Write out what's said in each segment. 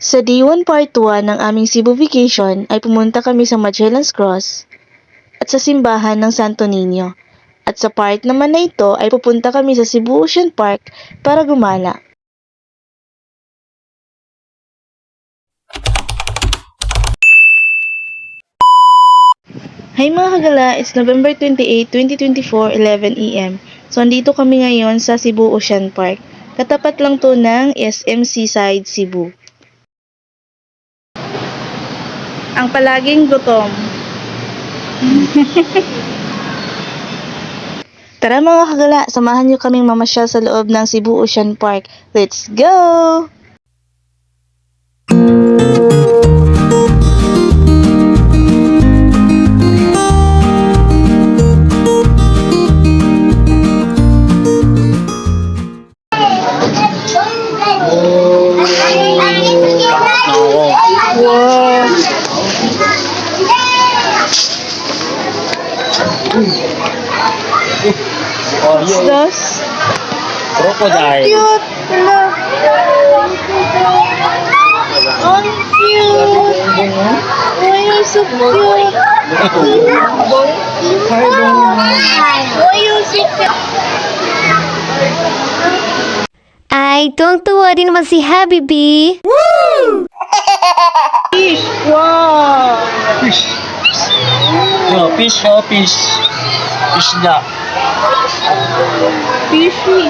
Sa Day 1 Part 1 ng aming Cebu Vacation ay pumunta kami sa Magellan's Cross at sa simbahan ng Santo Niño. At sa part naman na ito ay pupunta kami sa Cebu Ocean Park para gumala. Hi mga kagala, it's November 28, 2024, 11 AM. So andito kami ngayon sa Cebu Ocean Park. Katapat lang to ng SM Seaside Cebu. Ang palaging gutom. Tara mga kagala, samahan nyo kaming mamasyal sa loob ng Cebu Ocean Park. Let's go! Wow! What's this? Crocodile. Cute! Hala! Ang cute! Oh, you're so cute! Oh, you're so cute! Ay, tuwang-tuwa din naman si Habibi. Fish! Wow! Fish. No, fish, oh, fish. Fish na. Fishy!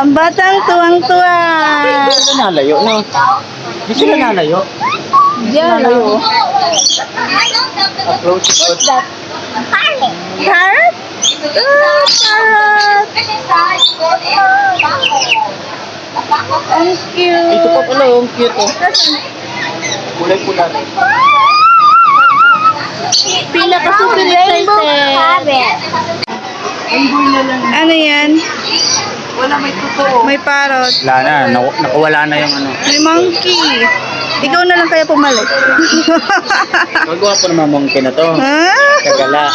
Ang batang tuwang-tuwa! Hindi sila nalayo, no? Hindi sila nalayo. Diyan lang. Approach it. Parrot? Parrot! Ang cute! Ito pa pala, ang cute, oh. Kulay-pula. Pila pa sa excited. Ano yan? Wala, may totoo. May parrot. Wala na, nakawala na yung ano. May monkey. Ikaw na lang kaya pumalit. Magawa pa naman monkey na to. Ah? Kagala.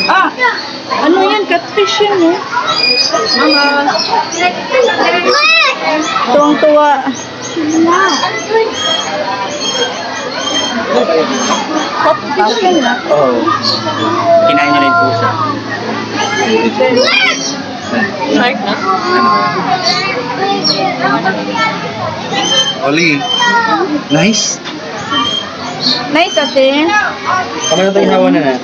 Ah! Ano yan? Catfish yan, eh. Tuwang-tuwa. Catfish yan, ah. Oo. Kinain nyo na yung pusa. Shark na? Oli. Nice. Nice, ate. Kama na tayo hawa na.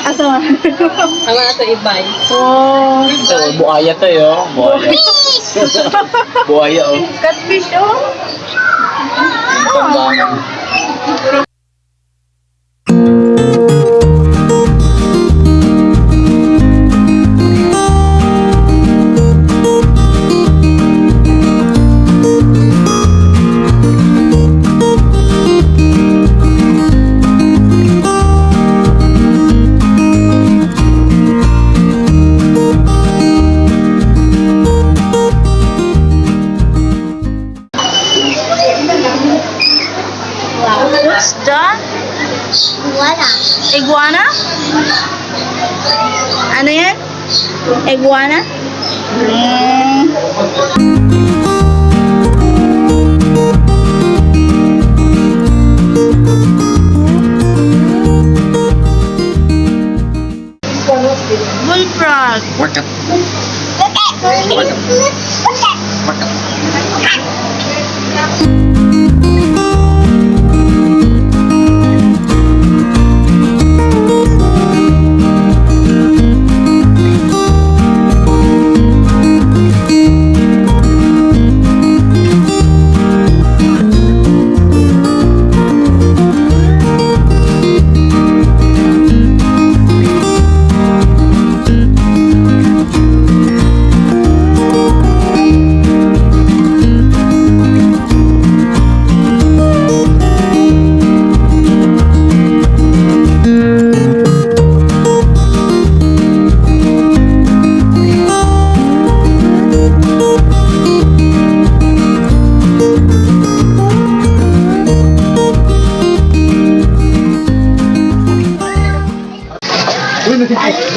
Asa nga? Ang nasa ibay. Wow. Ito, buaya to, yo. Buaya. Buaya, oh. Catfish, oh. Pambangan. What's that? Iguana? Ano yan? Iguana? Bullfrog. Wakat.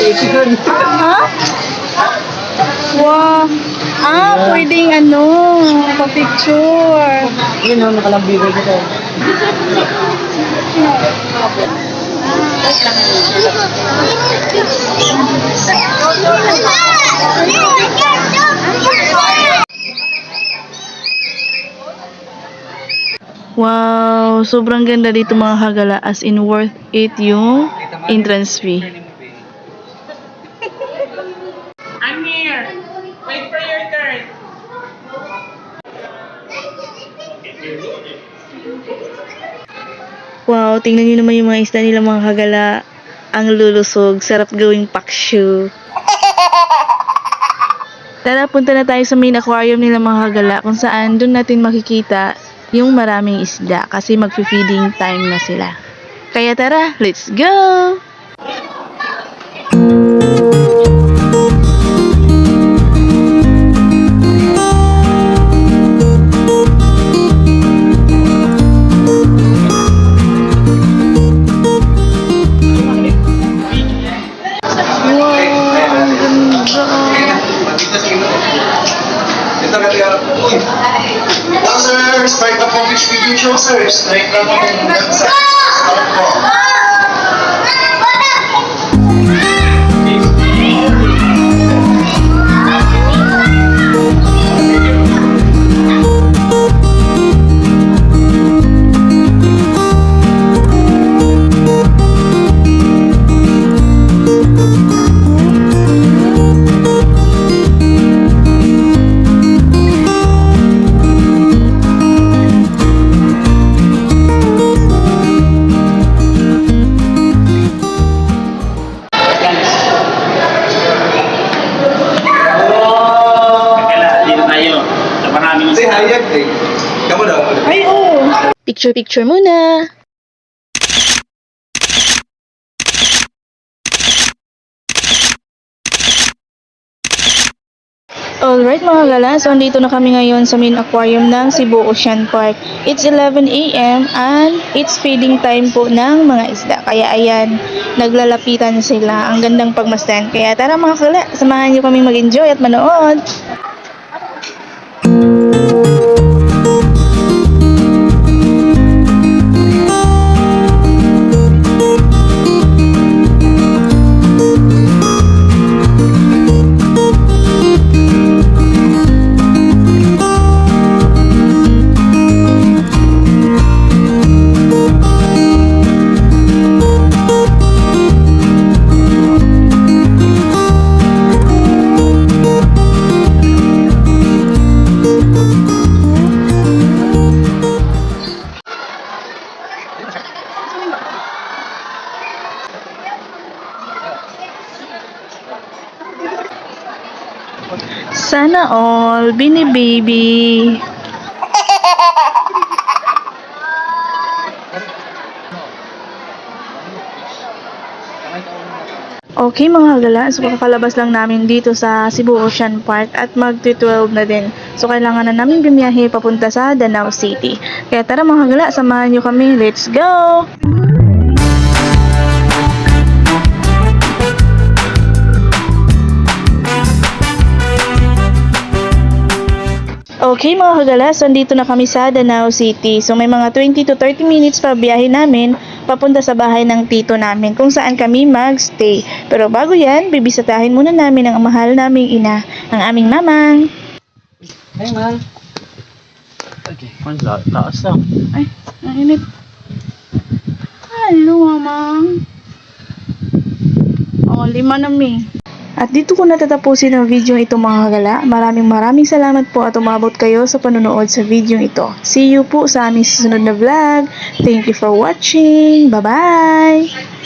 Picture. Ha? Wow. Pwedeng pa-picture. Yun o, nakalambiro dito. Wow, sobrang ganda dito mga kagala, as in worth it yung entrance fee. I'm here. Wait for your turn. Wow, tingnan niyo naman yung mga isda nila mga kagala. Ang lulusog, sarap gawing pakshu. Tara, punta na tayo sa main aquarium nila mga kagala kung saan doon natin makikita yung maraming isda kasi magfi-feeding time na sila. Kaya tara, let's go! Sir, start na po which video show, sir. Straight na po hanggang sa start po. Dito tayo. Sa maraming Say hi, Yak. Kamu daw. Picture muna! Alright mga gala, so andito na kami ngayon sa main aquarium ng Cebu Ocean Park. It's 11 AM and it's feeding time po ng mga isda. Kaya ayan, naglalapitan sila. Ang gandang pagmasdan. Kaya tara mga gala, samahan niyo kaming mag-enjoy at manood. Sana all, Bini Baby. Okay mga gala, so kakalabas lang namin dito sa Cebu Ocean Park at mag-12 na din. So kailangan na namin bumiyahe papunta sa Danau City. Kaya tara mga gala, samahan nyo kami. Let's go! Okay mga kagala, so andito na kami sa Danau City. So may mga 20 to 30 minutes pa biyahe namin papunta sa bahay ng tito namin kung saan kami magstay. Pero bago yan, bibisitahin muna namin ang mahal naming ina, ang aming mamang. Hey, man. Okay. Taas na. Ay, ang init. Hello, mamang. Oh, 5 na mi. At dito ko natatapusin ang video ito mga kagala. Maraming salamat po at umabot kayo sa panonood sa video ito. See you po sa aming susunod na vlog. Thank you for watching. Bye-bye!